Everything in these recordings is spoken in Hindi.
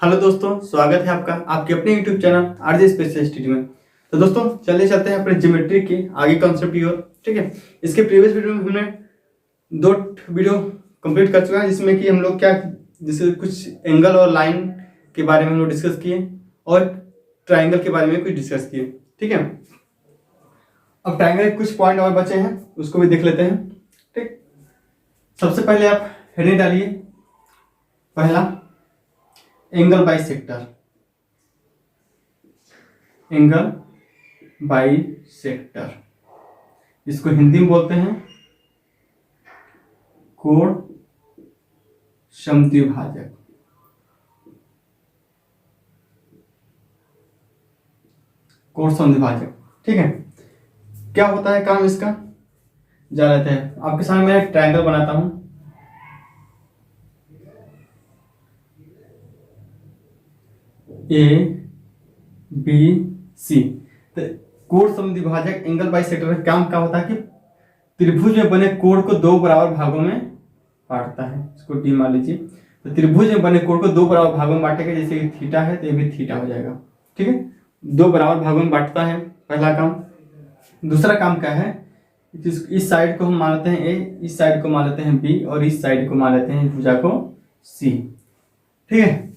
हेलो दोस्तों, स्वागत है आपका आपके अपने YouTube channel RJ special study में। तो दोस्तों चलिए चलते हैं अपने ज्योमेट्री के आगे कॉन्सेप्ट की ओर। ठीक है, इसके प्रीवियस वीडियो में हमने दो वीडियो कंप्लीट कर चुका है, जिसमें कि हम लोग क्या जैसे कुछ एंगल और लाइन के बारे में हम लोग डिस्कस किए और ट्राइंगल के बारे में कुछ डिस्कस किए। ठीक है, अब ट्राइंगल के कुछ पॉइंट और बचे हैं, उसको भी देख लेते हैं। ठीक, सबसे पहले आप हेडिंग डालिए, पहला angle by sector. Angle by sector, इसको हिंदी में बोलते हैं कोण समद्विभाजक। कोण समद्विभाजक। ठीक है, क्या होता है काम इसका, जा लेते हैं। आपके सामने मैं एक ट्रायंगल बनाता हूं, ए बी सी। तो कोण समद्विभाजक एंगल बाई सेक्टर का काम क्या होता है कि त्रिभुज में बने कोण को दो बराबर भागों में बांटता है। इसको डी मान लीजिए। तो त्रिभुज में बने कोण को दो बराबर भागों में बांटेगा, जैसे कि थीटा है तो ये भी थीटा हो जाएगा। ठीक है, दो बराबर भागों में बांटता है, पहला काम। दूसरा काम क्या है, इस साइड को हम मान लेते हैं ए, इस साइड को मान लेते हैं बी और इस साइड को मान लेते हैं भुजा को सी। ठीक है,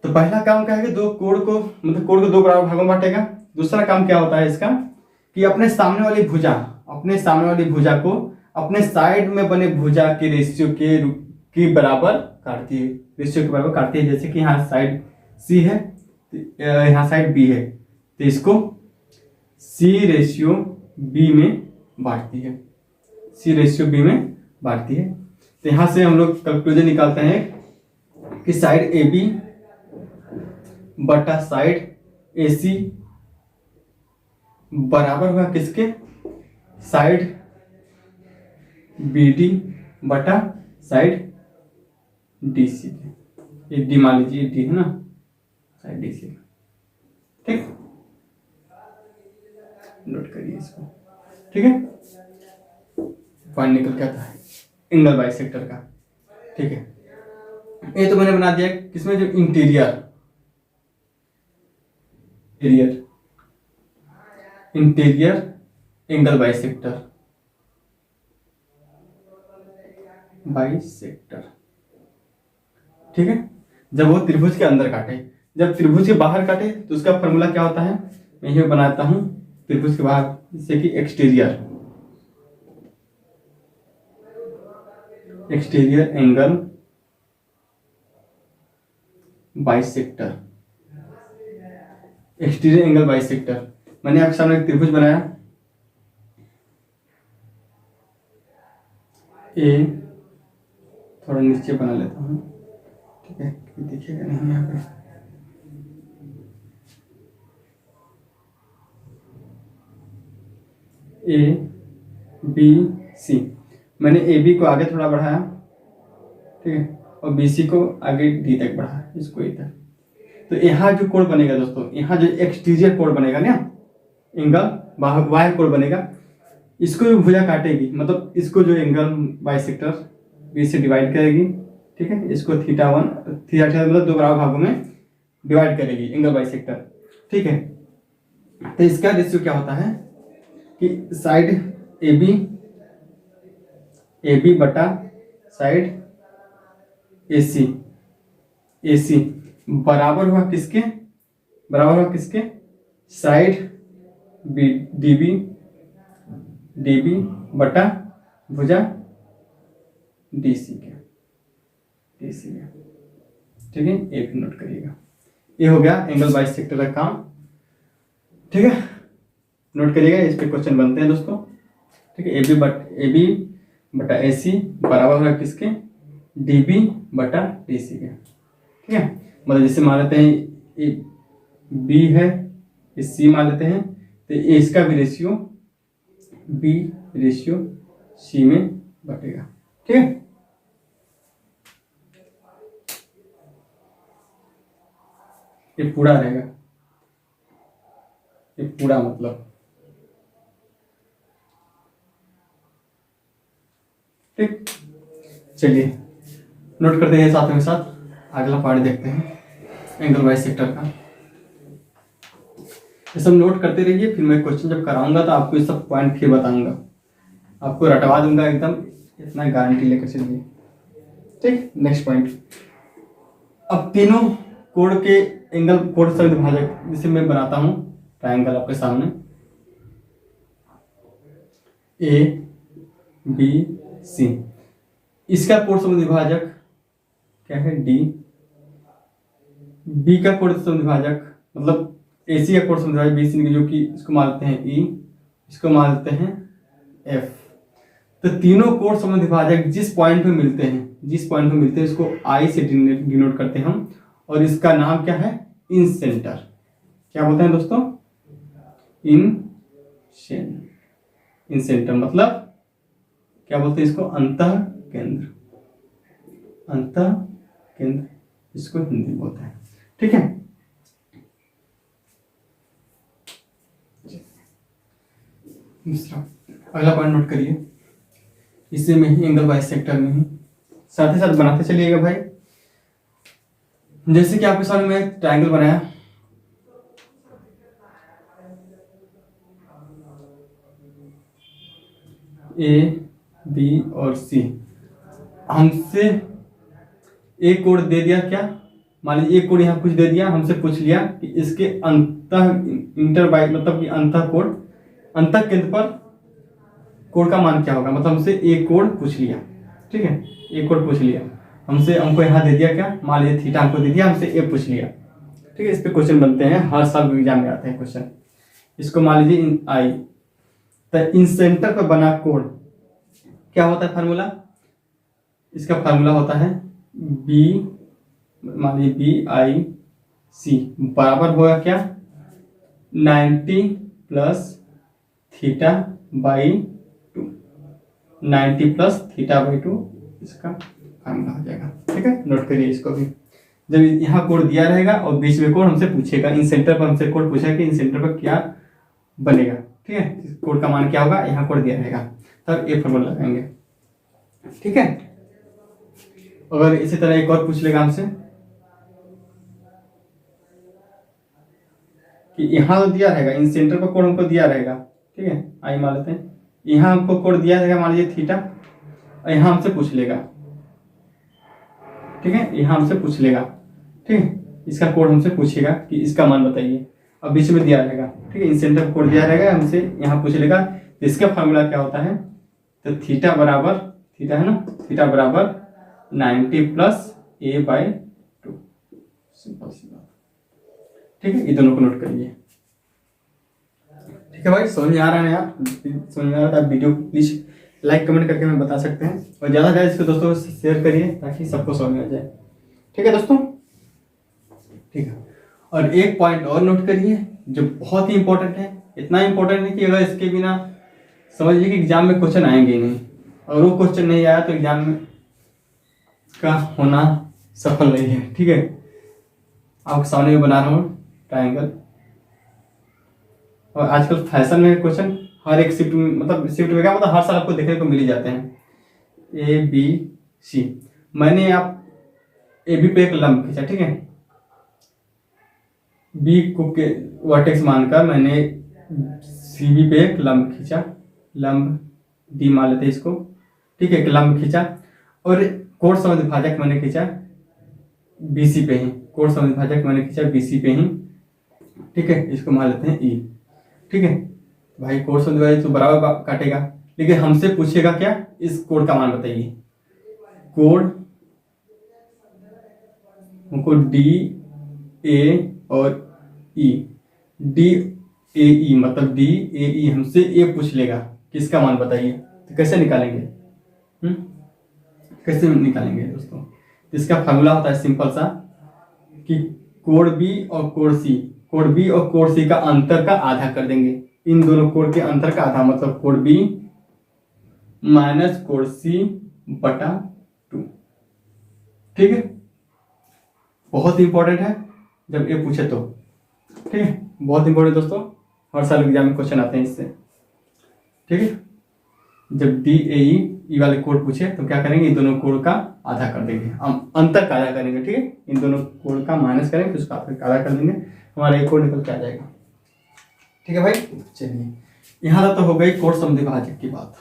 तो पहला काम क्या है कि दो कोण को मतलब कोण को दो बराबर भागों में बांटेगा। दूसरा काम क्या होता है इसका कि अपने सामने वाली भुजा को अपने साइड में बने भुजा के रेशियो के बराबर काटती है, रेशियो के बराबर काटती है। जैसे कि यहाँ साइड सी है, यहाँ साइड बी है, तो इसको सी रेशियो बी में बांटती है, सी रेशियो बी में बांटती है। तो यहाँ से हम लोग कंक्लूजन निकालते हैं कि साइड ए बी बटा साइड ए सी बराबर हुआ किसके, साइड बी डी बटा साइड डी सी के। ये डी मान लीजिए, डी है ना, साइड डी सी। ठीक, नोट करिए इसको। ठीक है, पॉइंट निकल के आता है एंगल बाई सेक्टर का। ठीक है, ये तो मैंने बना दिया किसमें, जो इंटीरियर एंगल बाई सेक्टर। ठीक है, जब वो त्रिभुज के अंदर काटे, जब त्रिभुज के बाहर काटे तो उसका फॉर्मूला क्या होता है, मैं ये बनाता हूं त्रिभुज के बाहर, जैसे कि exterior angle by sector. Exterior angle by sector, मैंने आपके सामने एक त्रिभुज बनाया, ए थोड़ा नीचे बना लेता हूं। ठीक है, दिखेगा नहीं यहाँ पे। ए बी सी, मैंने ए बी को आगे थोड़ा बढ़ाया, ठीक है, और बी सी को आगे डी तक बढ़ाया, इसको इधर। तो यहाँ जो कोण बनेगा दोस्तों, यहाँ जो एक्सटीरियर कोण बनेगा ना, एंगल बाह्य कोण बनेगा, इसको भी भुजा काटेगी, मतलब इसको जो एंगल बाई सेक्टर बी से डिवाइड करेगी। ठीक है, इसको थीटा मतलब दो बराबर भागों में डिवाइड करेगी एंगल बाई सेक्टर। ठीक है, तो इसका रेशियो क्या होता है कि साइड ए बी बटा साइड ए सी बराबर हुआ किसके, साइड डी बी बटा भुजा डी सी के। ठीक है, ये भी नोट करिएगा। ये हो गया एंगल बाई सेक्टर का काम। ठीक है, नोट करिएगा, इस पे क्वेश्चन बनते हैं दोस्तों। ठीक है, ए बी बटा ए सी बराबर हुआ किसके, डी बी बटा डी सी के। ठीक है, मतलब जैसे मान लेते हैं ए बी है, ए सी मान लेते हैं, तो इसका भी रेशियो बी रेशियो सी में बटेगा। ठीक है, ये पूरा रहेगा, ये पूरा मतलब। ठीक, चलिए नोट करते हैं साथ में साथ, अगला पॉइंट देखते हैं। एंगल बाइसेक्टर का। ये सब नोट करते रहिए, फिर मैं क्वेश्चन जब कराऊंगा तो आपको ये सब पॉइंट फिर बताऊंगा, आपको रटवा दूंगा एकदम, इतना गारंटी लेकर चलिए। ठीक, नेक्स्ट पॉइंट। अब तीनों कोण के एंगल, कोण समद्विभाजक जिसे मैं बनाता हूं ट्रायंगल आपके सामने, ए बी सी, इसका कोण समद्विभाजक क्या है, डी। बी का कोण समद्विभाजक मतलब एसी का कोण समद्विभाजक बीसी, जो कि इसको मानते हैं ई, इसको मानते हैं एफ। तो तीनों कोण समद्विभाजक जिस पॉइंट पे मिलते हैं उसको आई से डिनोट करते हैं हम, और इसका नाम क्या है, इन सेंटर। क्या बोलते हैं दोस्तों, इन सेंटर मतलब क्या बोलते हैं इसको, अंतः केंद्र, इसको हिंदी बोलते हैं। ठीक है, दूसरा अगला पॉइंट नोट करिए, इसी में ही एंगल बाइसेक्टर में ही साथ ही साथ बनाते चलिएगा भाई। जैसे कि आपके सामने मैं ट्रायंगल बनाया, ए बी और सी, हमसे एक कोण दे दिया, क्या मान लीजिए एक कोण यहाँ कुछ दे दिया, हमसे पूछ लिया कि इसके मतलब कि अंतः केंद्र पर कोण का मान क्या होगा, मतलब हमसे एक कोण पूछ लिया। ठीक है, एक कोण पूछ लिया हमसे, हमको यहाँ दे दिया क्या, मान लीजिए थीटा हमको दे दिया, हमसे ए पूछ लिया। ठीक है, इस पे क्वेश्चन बनते हैं, हर साल एग्जाम में आते हैं क्वेश्चन। इसको मान लीजिए आई, तो इन सेंटर पर बना कोण क्या होता है फार्मूला, इसका फार्मूला होता है बी, मान लीजिए बी आई सी बराबर होगा क्या, 90 plus theta by 2, 90 plus theta by 2 इसका फार्मूला हो जाएगा। ठीक है, नोट करिए इसको भी। जब यहाँ कोण दिया रहेगा और बीच में कोण हमसे पूछेगा, इन सेंटर पर हमसे कोण पूछेगा कि इन सेंटर पर क्या बनेगा। ठीक है, कोण का मान क्या होगा, यहाँ कोण दिया रहेगा, तब एक फार्मूला लगाएंगे। ठीक है, अगर इसी तरह एक और पूछ लेगा हमसे कि यहाँ तो दिया रहेगा, इन सेंटर पर कोण हमको दिया रहेगा। ठीक है, आई मान लेते हैं, यहाँ हमको कोण दिया रहेगा मान लीजिए थीटा, और यहाँ हमसे पूछ लेगा। ठीक है, यहाँ हमसे पूछ लेगा। ठीक है, इसका कोण हमसे पूछेगा कि इसका मान बताइए, अब बीच में दिया रहेगा। ठीक है, इन सेंटर पर कोण दिया रहेगा, हमसे यहाँ पूछ लेगा, तो इसका फार्मूला क्या होता है, तो थीटा बराबर, थीटा है ना, थीटा बराबर 90 प्लस ए बाई 2, सिंपल सी बात। ठीक है, ये दोनों को नोट करिए। ठीक है भाई, समझ में आ रहा है यार, समझ में आ रहा था, वीडियो प्लीज लाइक कमेंट करके हमें बता सकते हैं, और ज़्यादा से ज़्यादा इसको दोस्तों से शेयर करिए ताकि सबको समझ में आ जाए। ठीक है दोस्तों, ठीक है, और एक पॉइंट और नोट करिए जो बहुत ही इंपॉर्टेंट है, इतना इंपॉर्टेंट है कि अगर इसके बिना समझ लीजिए कि एग्जाम में क्वेश्चन आएंगे ही नहीं, और वो क्वेश्चन नहीं आया तो एग्जाम में का होना सफल नहीं है। ठीक है, आपके सामने में बना रहा हूँ ट्रायंगल, और आजकल फैशन में क्वेश्चन हर एक शिफ्ट में, मतलब शिफ्ट में क्या मतलब हर साल आपको देखने को मिल ही जाते हैं। ए बी सी, मैंने आप ए बी पे एक लंब खींचा, ठीक है, बी को के वर्टेक्स मानकर मैंने सी बी पे एक लंब खींचा, लंब डी मान लेते हैं इसको। ठीक है, एक लंब खींचा, और कोण समद्विभाजक मैंने खींचा बीसी पे ही, कोण समद्विभाजक मैंने खींचा बीसी पे ही। ठीक है, इसको मान लेते हैं ई। ठीक है भाई, कोण समद्विभाजक तो बराबर काटेगा, लेकिन हमसे पूछेगा क्या, इस कोण का मान बताइए। कोण हमको डी ए और ई, डी ए ई मतलब डी ए ई हमसे ए पूछ लेगा, किसका मान बताइए, तो कैसे निकालेंगे, कैसे निकालेंगे दोस्तों। इसका फार्मूला होता है सिंपल सा कि कोण बी और कोण सी, कोण बी और कोण सी का अंतर का आधा कर देंगे, इन दोनों कोण के अंतर का आधा, मतलब कोण बी माइनस कोण सी बटा 2। ठीक है, बहुत इंपॉर्टेंट है जब ये पूछे तो। ठीक है, बहुत इंपॉर्टेंट दोस्तों, हर साल एग्जाम में क्वेश्चन आते हैं इससे। ठीक है, जब डी ए ई वाले कोण पूछे तो क्या करेंगे, इन दोनों कोण का आधा कर देंगे, हम अंतर का आधा करेंगे, ठीक है। इन दोनों कोण का माइनस करेंगे तो उसका आधा कर देंगे, हमारा एक कोण निकल के आ जाएगा, ठीक है भाई। चलिए यहाँ तक तो हो गई कोण समद्विभाजक की बात,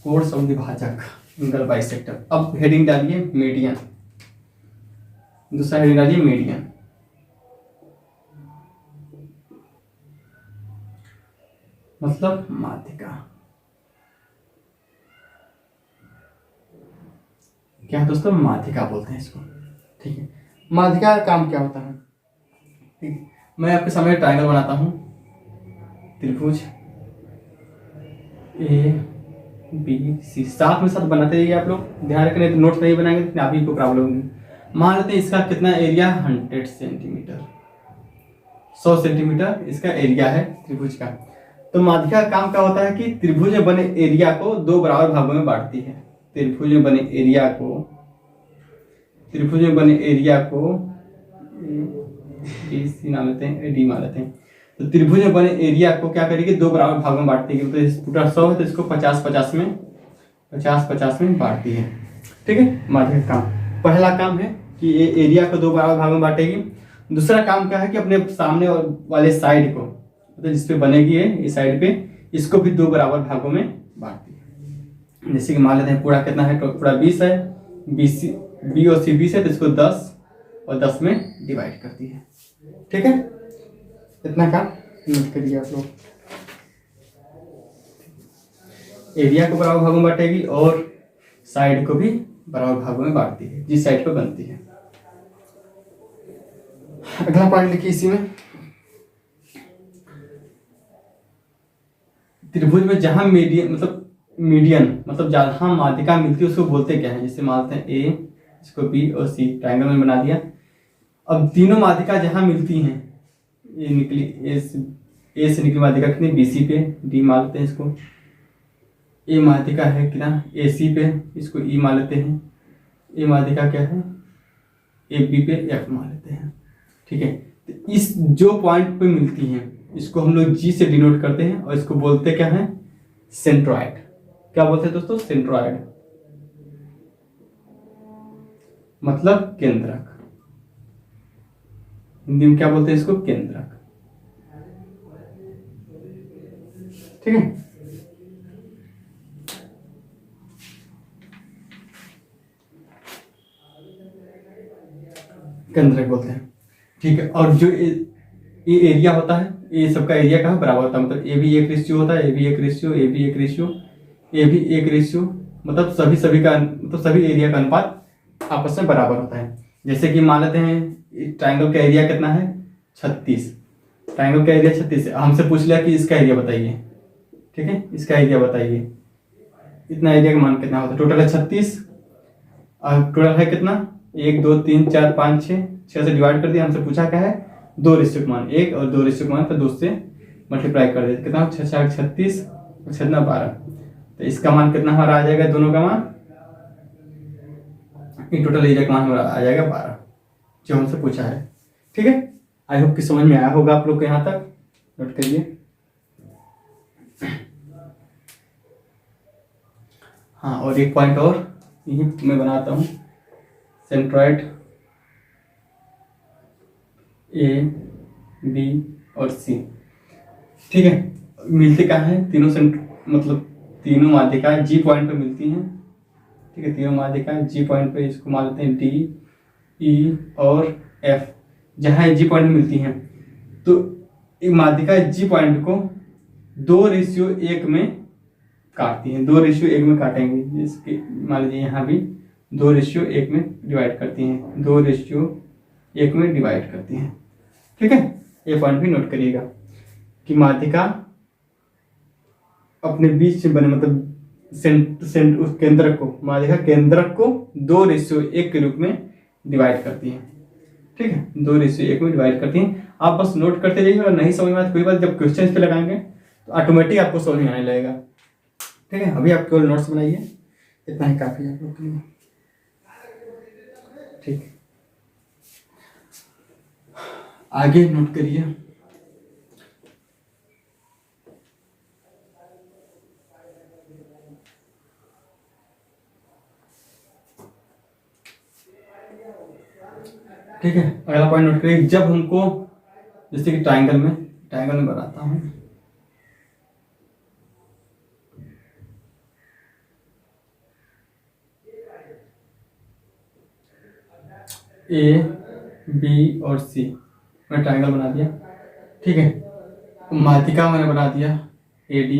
कोण समद्विभाजक एंगल बाइसेक्टर। अब हेडिंग डालिए मीडियन, दूसरा हेडिंग डालिए मीडियन। मतलब माध्यिका, क्या दोस्तों, माध्यिका बोलते हैं इसको, ठीक है। माध्यिका का काम क्या होता है, ठीक है। मैं आपके सामने ट्रायंगल बनाता हूँ, त्रिभुज ए बी सी, साथ में साथ बनाते रहिए आप लोग, ध्यान रखना, तो नोट्स नहीं बनाएंगे तो आप ही को प्रॉब्लम होगी। मान लेते हैं इसका कितना एरिया, 100 सेंटीमीटर, 100 सेंटीमीटर इसका एरिया है त्रिभुज का। तो माध्यिका का काम क्या होता है कि त्रिभुज में बने एरिया को दो बराबर भागों में बांटती है। त्रिभुज में बने एरिया को, त्रिभुज में बने एरिया को ए सी नाम लेते हैं, डी मान लेते हैं। तो त्रिभुज में बने एरिया को क्या करेगी, दो बराबर भागों में बांटती है। तो पूरा 100 है तो इसको 50-50 में, 50-50 में बांटती है, ठीक है। माध्यिका का काम, पहला काम है कि ये एरिया को दो बराबर भागों में बांटेगी। दूसरा काम क्या है कि अपने सामने वाले साइड को, मतलब जिस पे बनेगी इस साइड पे, इसको भी दो बराबर भागों में बांटती है। जैसे कि मान लेते हैं पूरा कितना है, तो पूरा 20 है, बी और सी 20 है, तो इसको 10 और 10 में डिवाइड करती है, ठीक है। इतना काम नोट करिए आप लोग। एरिया को बराबर भागों में बांटेगी और साइड को भी बराबर भागों में बांटती है जिस साइड पे बनती है। अगला पॉइंट लिखिए इसी में, त्रिभुज में जहां मीडियन मतलब जहां माध्यिका मिलती है उसको बोलते क्या है। जैसे मानते हैं ए, इसको बी और सी ट्रायंगल में बना दिया। अब तीनों माध्यिका जहां मिलती हैं, ये निकली ए से निकली माध्यिका कितनी, बीसी पे, डी मान लेते हैं इसको। ए माध्यिका है कितना, ए सी पे, इसको ई मान लेते हैं। ए माध्यिका क्या है, ए बी पे एफ मान लेते हैं, ठीक है। तो इस जो पॉइंट पे मिलती हैं इसको हम लोग जी से डिनोट करते हैं और इसको बोलते क्या है, सेंट्रॉइड। क्या बोलते हैं दोस्तों, सेंट्रॉइड मतलब केंद्रक। हिंदी में क्या बोलते हैं इसको, केंद्रक, ठीक है। केंद्रक बोलते हैं, ठीक है। और जो ये एरिया होता है, ये सबका एरिया का बराबर होता है, मतलब ए भी 1 होता है, ए भी 1, ए भी 1, ए भी 1, मतलब सभी का, मतलब सभी एरिया का अनुपात आपस में बराबर होता है। जैसे कि मान लेते हैं ट्रायंगल का एरिया कितना है, 36, ट्रायंगल का एरिया 36 है। हमसे पूछ लिया कि इसका एरिया बताइए, ठीक है, इसका एरिया बताइए, इतना एरिया का मान कितना होता है। टोटल है 36 और टोटल है कितना, 1 2 3 4 5 6, 6 से डिवाइड कर दिया। हमसे पूछा क्या है, 2 मान 1 और 2 मान तो 2 से मल्टीप्लाई कर देते, कितना 6 36 और 6 12। तो इसका मान कितना हमारा आ जाएगा, दोनों का मान, इन टोटल एरिया का मान हमारा आ जाएगा 12, जो हमसे पूछा है, ठीक है। आई होप कि समझ में आया होगा आप लोग को, यहाँ तक नोट करिए। हाँ, और एक पॉइंट और यही मैं बनाता हूँ, सेंट्रॉइड ए बी और सी, ठीक है। मिलते कहाँ हैं, तीनों मतलब तीनों माध्यिका जी पॉइंट पे मिलती हैं, ठीक है। तीनों माध्यिका जी पॉइंट पे, इसको मान लेते हैं डी ई और एफ। जहाँ जी पॉइंट में मिलती हैं तो एक माध्यिका जी पॉइंट को 2:1 में काटती हैं, 2:1 में काटेंगे। जिसके मान लीजिए यहाँ भी 2:1 में डिवाइड करती हैं, 2:1 में डिवाइड करती हैं, ठीक है। ये पॉइंट भी नोट करिएगा कि माध्यिका अपने बीच से बने, मतलब उस केंद्रक को, माध्यिका केंद्रक को 2:1 के रूप में डिवाइड करती है, ठीक है। 2:1 में डिवाइड करती हैं। आप बस नोट करते जाइए, और नहीं समझ में आए कोई बात, जब क्वेश्चन पे लगाएंगे तो ऑटोमेटिक आपको समझ में आने लगेगा, ठीक है। अभी आप केवल नोट्स बनाइए, इतना ही काफी है आप लोग के लिए, ठीक। आगे नोट करिए, ठीक है, अगला पॉइंट नोट करिए, जब हमको जैसे कि ट्राइंगल में बनाता हूँ, ए बी और सी, मैंने ट्राइंगल बना दिया। ठीक है, माध्यिका मैंने बना दिया ए डी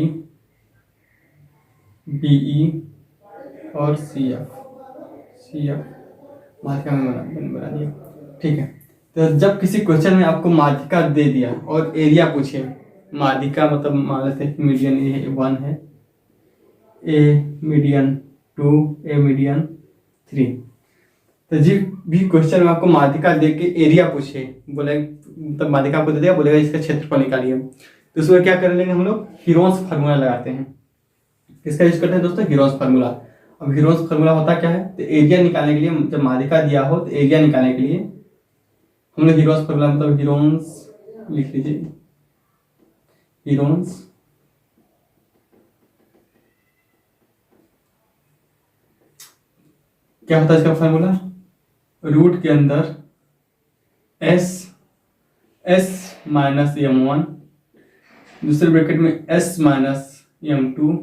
बी ई और सी एफ माध्यिका मैंने बना दिया। ठीक है, तो जब किसी क्वेश्चन में आपको माध्यिका दे दिया और एरिया पूछे, माध्यिका मतलब मान लेते हैं मीडियन ए 1 है, ए मीडियन 2, ए मीडियन 3, तो जिस भी क्वेश्चन में आपको माध्यिका दे के एरिया पूछे, बोले मतलब माध्यिका आपको दे दिया, बोलेगा इसका क्षेत्रफल निकालिए, तो उसमें क्या कर लेंगे हम लोग, हीरोन्स फार्मूला लगाते हैं। किसका यूज करते हैं दोस्तों, हीरोन्स फार्मूला। अब हीरोन्स फार्मूला होता क्या है, तो एरिया निकालने के लिए, जब माध्यिका दिया हो तो एरिया निकालने के लिए हम लोग हीरोन्स फार्मूला मतलब हीरोन्स लिख लीजिए, हीरोन्स क्या होता है इसका फार्मूला, रूट के अंदर एस माइनस m1, दूसरे ब्रैकेट में s माइनस m2,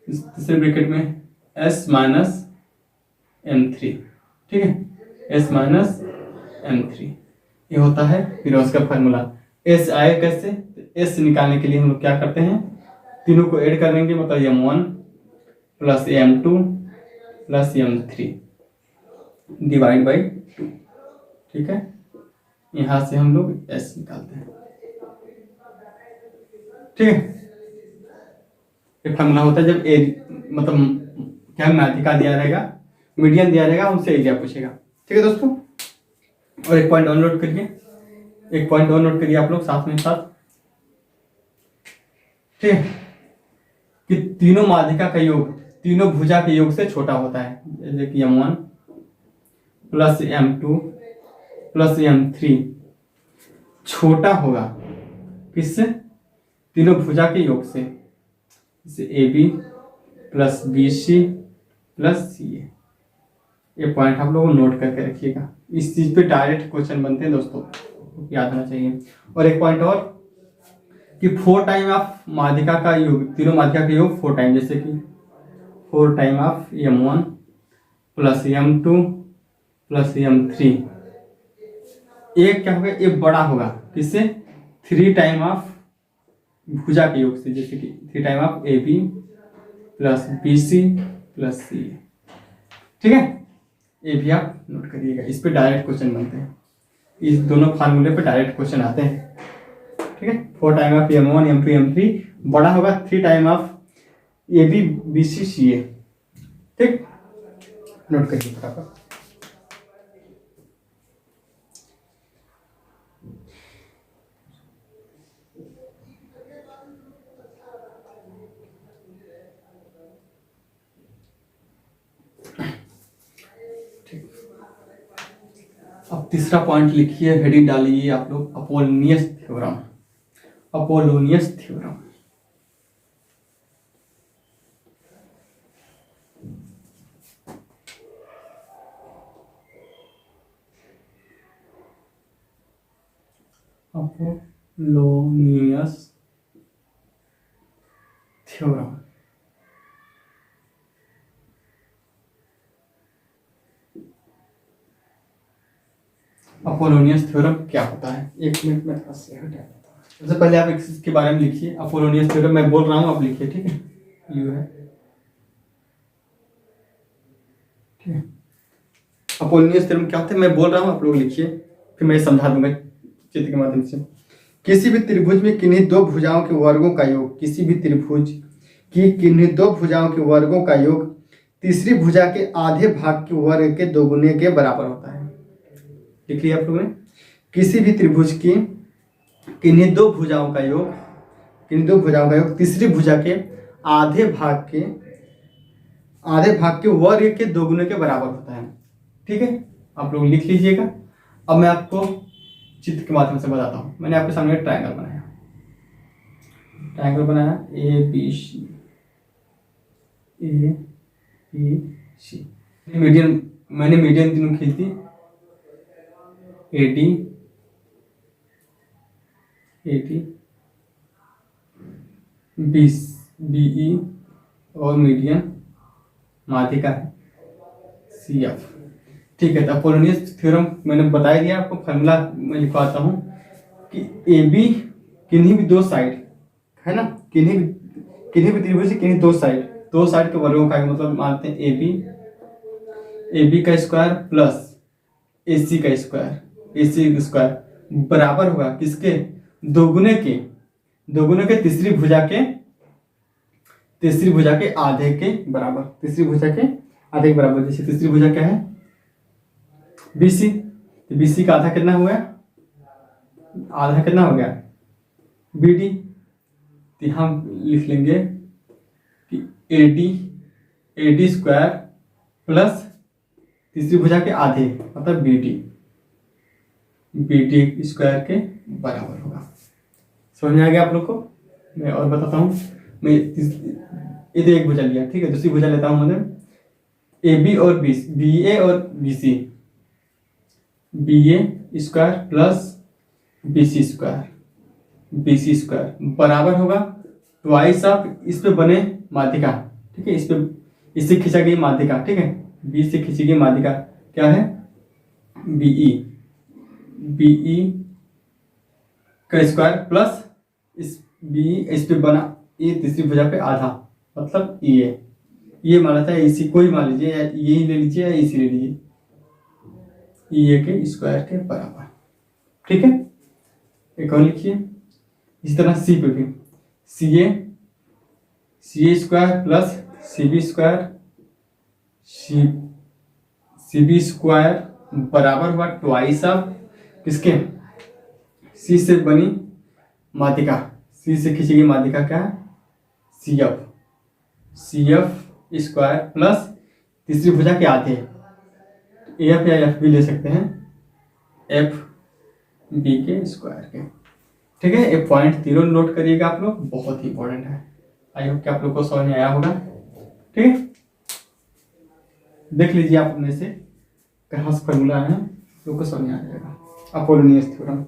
तीसरे ब्रैकेट में s माइनस m3। ठीक है, s माइनस m3, ये होता है हीरोन्स का फार्मूला। s आए कैसे, s निकालने के लिए हम लोग क्या करते हैं, तीनों को ऐड कर लेंगे, मतलब m1 plus m2 plus m3 divide by 2। ठीक है, यहां से हम लोग s निकालते हैं। ठीक है, ये फार्मूला होता है जब मतलब क्या माध्यिका दिया रहेगा, मीडियन दिया रहेगा, उनसे एरिया पूछेगा। ठीक है दोस्तों, और एक पॉइंट और नोट करिए आप लोग साथ में साथ। ठीक है, कि तीनों माध्यिका का योग तीनों भुजा के योग से छोटा होता है, जैसे कि m1 plus m2 plus m3 छोटा होगा किससे, तीनों भुजा के योग से, जैसे A B plus B C plus C A. ये पॉइंट आप लोगों को नोट करके रखिएगा, इस चीज पे डायरेक्ट क्वेश्चन बनते हैं दोस्तों, याद होना चाहिए। और एक पॉइंट और कि 4 टाइम ऑफ माध्यिका का योग, तीनों माध्यिका का योग 4 टाइम, जैसे कि 4 time of m1 plus m2 plus m3, एक क्या होगा, एक बड़ा होगा किससे, 3 टाइम ऑफ भुजा के योग से, जैसे कि 3 time of A B plus B C plus C. ठीक है, ये भी आप नोट करिएगा, इस पे डायरेक्ट क्वेश्चन बनते हैं, इस दोनों फार्मूले पे डायरेक्ट क्वेश्चन आते हैं। ठीक है, 4 time of m1 m2 m3 बड़ा होगा 3 time of A B B C C A. ठीक, नोट करिए फटाफट। अब तीसरा पॉइंट लिखिए, हेडिंग डालिए आप लोग, Apollonius theorem. Apollonius theorem Apollonius theorem Apollonius theorem क्या होता है, एक मिनट में सबसे पहले आप इसके बारे में लिखिए। अपोलोनियस थ्योरम मैं बोल रहा हूँ, आप लिखिए। ठीक है, यू है, ठीक है। अपोलोनियस थ्योरम क्या होता है, मैं बोल रहा हूँ, आप लोग लिखिए, फिर मैं समझा दूंगा चित्र के माध्यम से। किसी भी त्रिभुज में किन्हीं दो भुजाओं के वर्गों का योग, किसी भी त्रिभुज की किन्हीं दो भुजाओं के वर्गों का योग तीसरी भुजा के आधे भाग के वर्ग के दोगुने के बराबर होता है। लिख लिया आप लोगों ने, किसी भी त्रिभुज की किन्हीं दो भुजाओं का योग, किन्हीं दो भुजाओं का योग तीसरी भुजा के आधे भाग के वर्ग के दोगुने के बराबर होता है। ठीक है, आप लोग लिख लीजिएगा। अब मैं आपको चित्र के माध्यम से बताता हूँ। मैंने आपके सामने ट्रायंगल बनाया, ए बी सी, मैंने मीडियन तीनों खींच दी, AD BE और मीडियन माध्यिका है CF। ठीक है, तो अपोलोनियस थ्योरम मैंने बता दिया आपको, फार्मूला मैं लिखवाता हूँ कि AB किन्हीं भी दो साइड है ना, किन्हीं भी त्रिभुज से किन्हीं दो साइड के वर्गों का, मतलब मानते हैं AB का स्क्वायर प्लस AC का स्क्वायर बराबर होगा किसके, दोगुने के तीसरी भुजा के आधे के बराबर। तीसरी भुजा के आधे के बराबर, जैसे तीसरी भुजा क्या है BC, तो BC का आधा कितना हुआ, आधा कितना हो गया BD। तो हम लिख लेंगे कि AD स्क्वायर प्लस तीसरी भुजा के आधे मतलब BD स्क्वायर के बराबर होगा। समझ में आ गया आप लोग को? मैं और बताता हूँ। मैं ये तो एक भुजा लिया, ठीक है, दूसरी भुजा लेता हूँ मतलब AB और BA और BC, BA square plus BC square बराबर होगा ट्वाइस ऑफ इस पे बने माध्यिका, ठीक है, इससे खींचा गई माध्यिका, ठीक है, B से खींची गई माध्यिका क्या है BE का स्क्वायर प्लस इस पे बना ये तीसरी भुजा पे आधा मतलब ये माना था इसी, कोई मान लीजिए या ये ही ले लीजिए या इसी ले लीजिए, ये के स्क्वायर के बराबर। ठीक है, एक और लिखिए इसी तरह C पे भी CA square plus CB square बराबर हुआ ट्वाइस ऑफ किसके, C से बनी माध्यिका, C से खींची गई माध्यिका क्या है CF स्क्वायर प्लस तीसरी भुजा के आधे, AF या FB ले सकते हैं FB के स्क्वायर के। ठीक है, एक पॉइंट तीनों नोट करिएगा आप लोग, बहुत ही इंपॉर्टेंट है। आई होप कि आप लोग को समझ में आया होगा। ठीक है, देख लीजिए आप अपने से कहाँ से फॉर्मूला है, लोग को समझ में आ जाएगा। अपोलोनियस थ्योरम,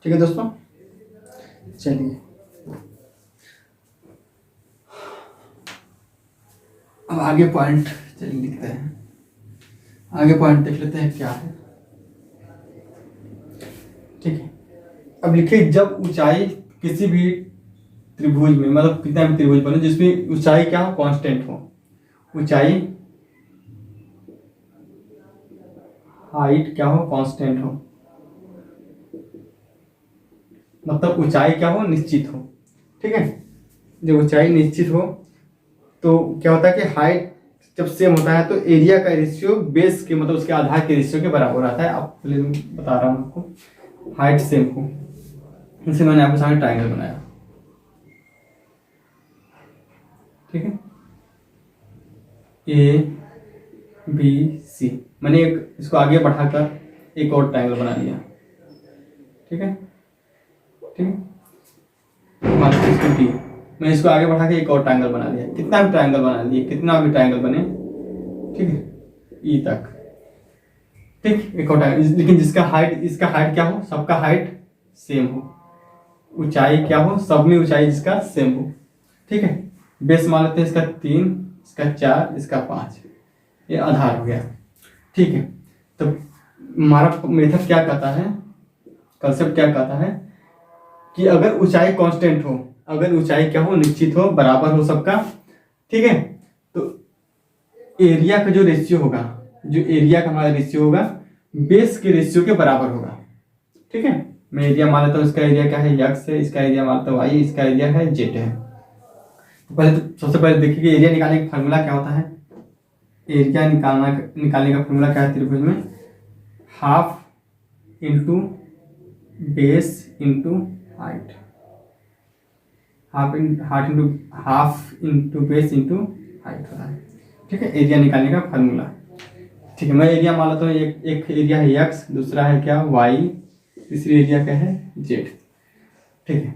ठीक है दोस्तों, चलिए अब आगे पॉइंट चलिए लिखते हैं। आगे पॉइंट देख लेते हैं क्या है। ठीक है, अब लिखिए जब ऊंचाई किसी भी त्रिभुज में, मतलब कितना भी त्रिभुज बने जिसमें ऊंचाई क्या हो कांस्टेंट हो, ऊंचाई हाइट क्या हो कांस्टेंट हो, मतलब ऊंचाई क्या हो निश्चित हो। ठीक है, जब ऊंचाई निश्चित हो तो क्या होता है कि हाइट जब सेम होता है तो एरिया का रेशियो बेस के मतलब उसके आधार के रेशियो के बराबर आता है। अब पहले बता रहा हूँ आपको, हाइट सेम हो, इसे मैंने आपके सामने ट्रायंगल बनाया। ठीक है, ABC मैंने एक इसको आगे बढ़ाकर एक और ट्रायंगल बना लिया। ठीक है, ठीक है, मैं इसको आगे बढ़ा के एक और ट्रायंगल बना लिया। कितना भी ट्रायंगल बना लिए, कितना भी ट्रायंगल बने, ठीक है, E तक। ठीक, एक और ट्रायंगल, लेकिन जिसका हाइट, इसका हाइट क्या हो, सबका हाइट सेम हो, ऊंचाई क्या हो, सब में ऊंचाई जिसका सेम हो। ठीक है, बेस मान लेते हैं इसका 3, इसका 4, इसका 5, ये आधार हो गया। ठीक है, तो हमारा मेथड क्या कहता है, कंसेप्ट क्या कहता है कि अगर ऊंचाई कांस्टेंट हो, अगर ऊंचाई क्या हो निश्चित हो, बराबर हो सबका, ठीक है, तो एरिया का जो रेशियो होगा, जो एरिया का हमारा रेशियो होगा बेस के रेशियो के बराबर होगा। ठीक है, मैं एरिया मान लेता हूँ, इसका एरिया क्या है x है, इसका एरिया मानता हूँ y, इसका एरिया है z है। तो पहले तो सबसे पहले देखिए एरिया निकालने का फार्मूला क्या होता है। एरिया निकालने का फार्मूला क्या है त्रिभुज में, half into base into height, half into base into height होता है। ठीक है, एरिया निकालने का फार्मूला। ठीक है, मैं एरिया मान लेता हूँ, एक एरिया है x, दूसरा है क्या y, तीसरी एरिया क्या है z। ठीक है,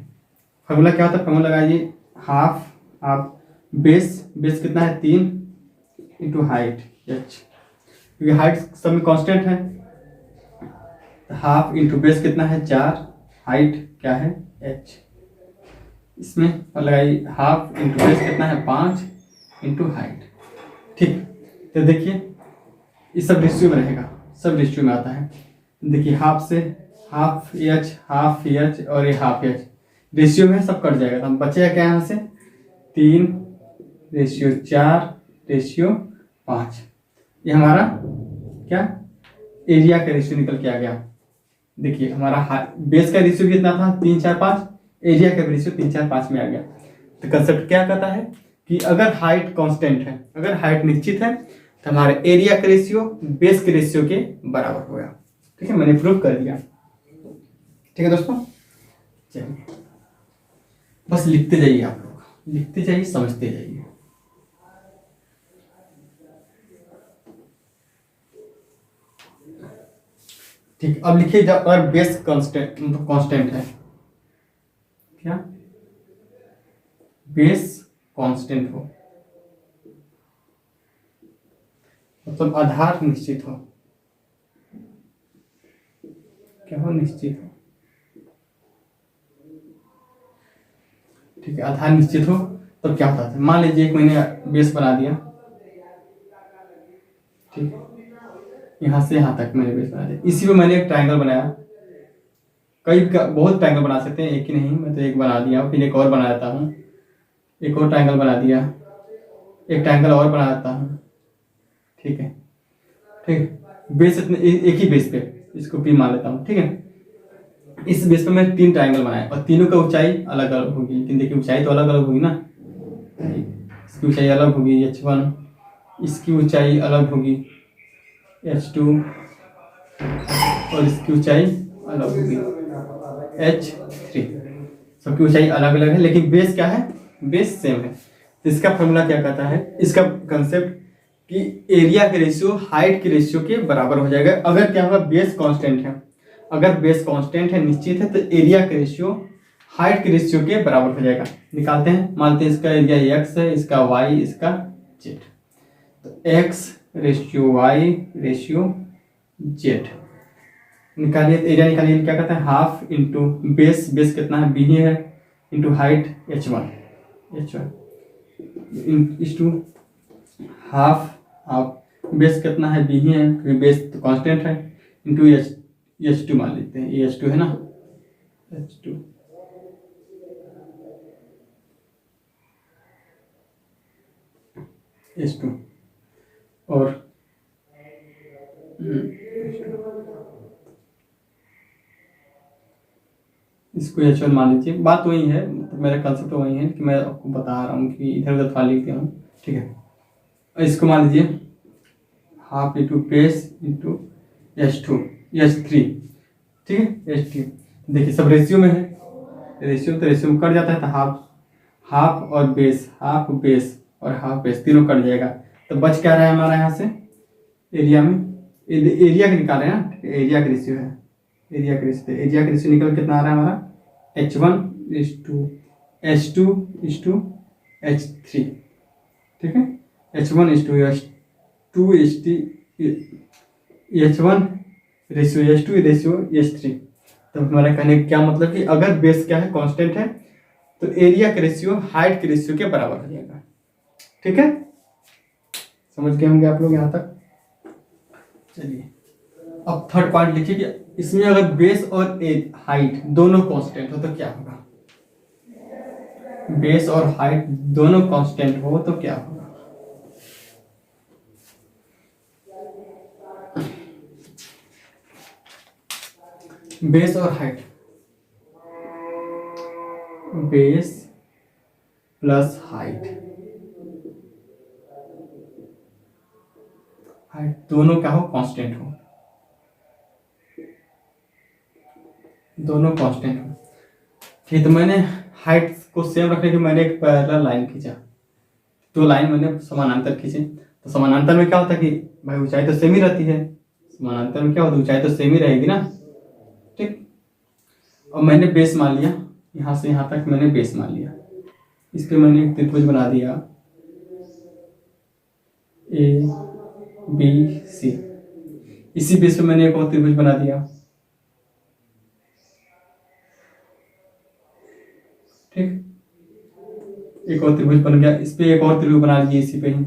फार्मूला क्या होता है, फार्मूला लगाइए हाफ हाफ बेस कितना है 3 इंटू हाइट h, क्योंकि हाइट सब में कांस्टेंट है। हाफ इंटू बेस कितना है 4, हाइट क्या है h। इसमें और लगाई हाफ इंटू बेस कितना है 5 इंटू हाइट। ठीक, तो देखिए ये सब रेशियो में रहेगा, सब रेशियो में आता है। देखिए हाफ से हाफ एच और ये हाफ एच रेशियो में सब कट जाएगा। तो हम बचेगा क्या यहाँ से 3:4:5। ये हमारा क्या एरिया का रेशियो निकल के आ गया। देखिए हमारा बेस का रेशियो कितना था 3:4:5, एरिया का रेशियो 3:4:5 में आ गया। तो कंसेप्ट क्या कहता है कि अगर हाइट कांस्टेंट है, अगर हाइट निश्चित है, तो हमारे एरिया का रेशियो बेस के रेशियो के बराबर होगा। ठीक है, मैंने प्रूव कर दिया। ठीक है दोस्तों, चलिए बस लिखते जाइए, आप लोग लिखते जाइए, समझते जाइए। ठीक, अब लिखिए जब अगर बेस कांस्टेंट मतलब कांस्टेंट है, क्या बेस कांस्टेंट हो मतलब आधार निश्चित हो, क्या हो निश्चित हो। ठीक है, आधार निश्चित हो तब क्या होता है, मान लीजिए एक मैंने बेस बना दिया। ठीक, यहाँ से यहाँ तक मैंने बेस बना दिया, इसी में मैंने एक ट्रायंगल बनाया। बहुत ट्रायंगल बना सकते हैं, एक ही नहीं, मैं तो एक बना दिया, फिर एक और बना देता हूँ, एक और ट्रायंगल बना दिया, एक ट्रायंगल और बना देता हूँ। ठीक है, ठीक, बेस इतने एक ही बेस पे इसको पी मान लेता हूँ। ठीक है, इस बेस पे मैं 3 ट्रायंगल बनाए और तीनों का ऊंचाई अलग अलग होगी, लेकिन देखिए ऊंचाई तो अलग अलग होगी ना, इसकी ऊंचाई अलग होगी h1, इसकी ऊंचाई अलग होगी h2 और इसकी ऊंचाई अलग होगी h3। सबकी ऊंचाई अलग अलग है, लेकिन बेस क्या है, बेस सेम है। तो इसका फॉर्मूला क्या कहता है, इसका कंसेप्ट कि एरिया के रेशियो हाइट के रेशियो के बराबर हो जाएगा। अगर क्या होगा बेस कांस्टेंट है, अगर बेस कांस्टेंट है निश्चित है, तो एरिया के रेशियो हाइट के रेशियो के बराबर हो जाएगा। निकालते हैं, मानते हैं इसका एरिया x है, इसका y, इसका z। तो x ratio y ratio z निकालिए, एरिया निकालिए। क्या कहते हैं हाफ इंटू बेस कितना है b ही है, इंटू हाइट h1 इस टू हाफ बेस कितना है b ही है, क्योंकि बेस तो कांस्टेंट है, इंटू h2 मान लेते हैं, ये h2 है ना, h2 और इसको h1 मान लीजिए। बात वही है, मतलब मेरा कंसेप्ट वही है कि मैं आपको बता रहा हूँ कि इधर उधर थोड़ा लिख दिया हूँ। ठीक है, इसको मान लीजिए half into base into h3। ठीक है, h3 देखिए सब रेशियो में है, रेशियो तो रेशियो में कट जाता है, तो हाफ और बेस, हाफ बेस और हाफ बेस तीनों कट जाएगा। तो बच क्या रहा है हमारा यहाँ से एरिया में, एरिया का निकाल रहे हैं ना, एरिया का रेशियो है, एरिया का रेशियो निकल कितना आ रहा है हमारा h1:h2:h3। ठीक है, h1:h2 h1 ratio h2 ratio h3। तो हमारा कहने का क्या मतलब कि अगर बेस क्या है कांस्टेंट है, तो एरिया का रेशियो हाइट के रेशियो के बराबर हो जाएगा। ठीक है, समझ गए होंगे आप लोग यहाँ तक। चलिए अब थर्ड पॉइंट लिखिए कि इसमें अगर बेस और हाइट दोनों कांस्टेंट हो तो क्या होगा, बेस और हाइट दोनों कांस्टेंट हो तो क्या होगा। बेस और height, base plus height, height दोनों क्या हो कांस्टेंट हो, दोनों कांस्टेंट हो। ठीक, तो मैंने हाइट को सेम रखने के मैंने एक पैरेलल लाइन खींचा, दो लाइन मैंने समानांतर खींचे। तो समानांतर में क्या होता है कि भाई ऊंचाई तो सेम ही रहती है, समानांतर में क्या होता है ऊंचाई तो सेम ही रहेगी ना। ठीक, और मैंने बेस मान लिया, यहाँ से यहाँ तक मैंने बेस मान लिया। इस पे मैंने एक त्रिभुज बना दिया ABC। इसी बेस पे मैंने एक और त्रिभुज बना दिया, ठीक, एक और त्रिभुज बन गया। इस पे एक और त्रिभुज बना लीजिए इसी पे ही,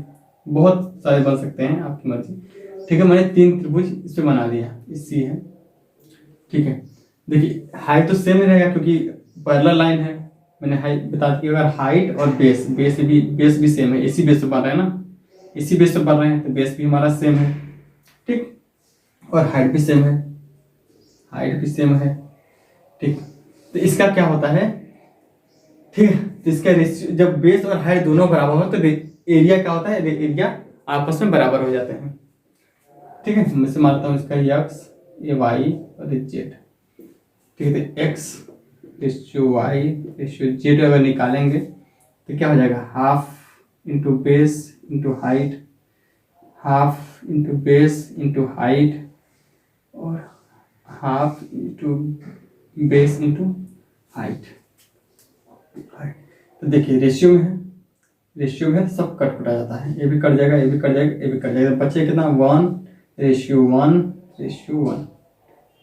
बहुत सारे बन सकते हैं आपकी मर्जी, ठीक है। मैंने 3 त्रिभुज इस पे बना दिया, इसी है, ठीक है। देखिए हाइट तो सेम ही रहेगा क्योंकि पैरेलल लाइन है। मैंने हाइट बता दी, अगर हाइट और बेस भी सेम है, इसी बेस पे बन रहे हैं ना, इसी बेस पे बन रहे हैं, तो बेस भी हमारा सेम है, ठीक, और हाइट भी सेम है, ठीक। तो इसका क्या होता है, ठीक है, तो इसका रेशियो जब बेस और हाइट दोनों बराबर हो तो एरिया क्या होता है, एरिया आपस में बराबर हो जाते हैं, ठीक है। मैं से मानता हूँ इसका x, ये y और ये z, ठीक है। तो x ratio y ratio z अगर निकालेंगे तो क्या हो जाएगा, half into base into height, half into base into height, और half into base into height. तो देखिए रेशियो में है, सब कट कटा जाता है, ये भी कट जाएगा, ये भी कट जाएगा, ये भी कट जाएगा, बचे कितना 1:1:1,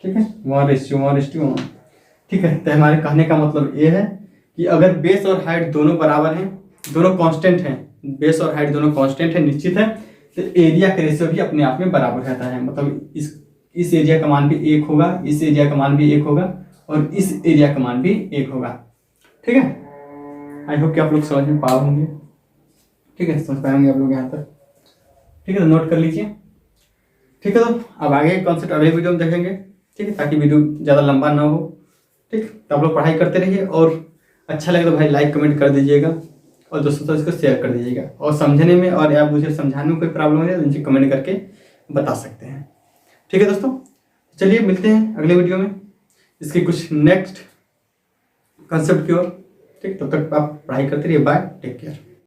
ठीक है, 1:1:1, ठीक है। तो हमारे कहने का मतलब ये है कि अगर बेस और हाइट दोनों बराबर हैं, दोनों कांस्टेंट हैं, बेस और हाइट दोनों कांस्टेंट है, निश्चित है, तो एरिया का रेशियो भी अपने आप में बराबर रहता है। मतलब इस एरिया का मान भी 1 होगा, इस एरिया का मान भी 1 होगा, और इस एरिया का मान भी 1 होगा, ठीक है। आई होप कि आप लोग समझ में पा होंगे, ठीक है, समझ पाएंगे आप लोग यहाँ तक, ठीक है। तो नोट कर लीजिए, ठीक है। तो अब आगे कॉन्सेप्ट अगले वीडियो में देखेंगे, ठीक है, ताकि वीडियो ज़्यादा लंबा ना हो, ठीक। तो आप लोग पढ़ाई करते रहिए, और अच्छा लगे तो भाई लाइक कमेंट कर दीजिएगा, और दोस्तों से इसको शेयर कर दीजिएगा, और समझने में और या मुझे समझाने में कोई प्रॉब्लम है तो मुझे कमेंट करके बता सकते हैं, ठीक है दोस्तों। चलिए मिलते हैं अगले वीडियो में इसके कुछ नेक्स्ट कॉन्सेप्ट की ओर, ठीक। तब तक आप पढ़ाई करते रहिए, बाय, टेक केयर।